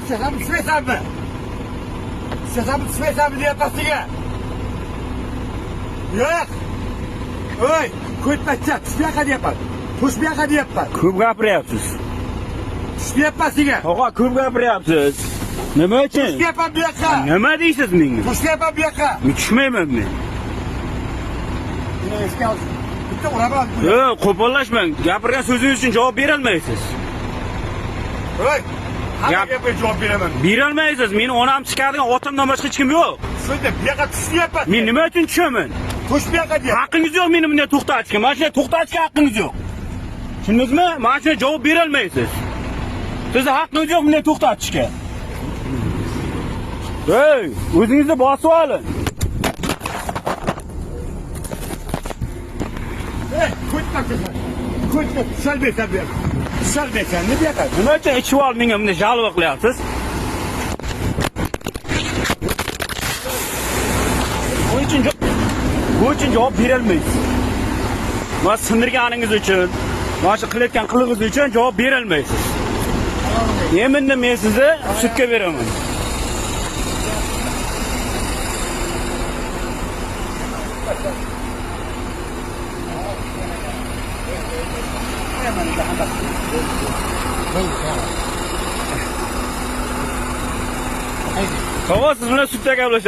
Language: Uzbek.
Şakamı düşmeysen mi? Şakamı düşmeysen mi diye bastığa? Yok. Oy, ko'tmacha, tushmayaqa deyapman. Tushmayaqa deyapman. Ko'p gapiryapsiz. Tushmayapman senga. Og'a, ko'p gapiryapsiz. Nima uchun? Tushmayapman bu yoqqa. Nima deysiz menga? Tushmayapman bu yoqqa. Men tushmayman men. Meni esga ol. Bitta uraman. Yo'q, qo'pollashmang. Gapirgan so'zingiz uchun javob bera olmaysiz. Oy, hamma gapga javob beraman. Bera olmaysiz. Meni onam chiqargan otamdan boshqa hech kim yo'q. Shunda bu yoqqa tushmayapman. Men nima uchun tushaman? Tushmayaqa deyapman. Haqqingiz yo'q meni bunday to'xtatishga. Mana shunday to'xtatishga haqqingiz yo'q. Tushundingizmi? Mana shunday javob bera olmaysiz. Sizni haqqingiz yo'q bunday to'xtatishga. Hey, o'zingizni bosib oling. Ko'tmacha. Ko'tma, tushalmaysan bu yoqqa. Tushalmaysan, nima deyapsan? Nima uchun ichib olib menga bunday jalva qilyapsiz? Bu uchun javob bera olmaysiz. Mana sindirganingiz uchun, mana shu qilayotgan qilig'ingiz uchun javob bera olmaysiz. Endi men sizni sudga beraman. Tamam, siz bilan sudda gaplashamiz.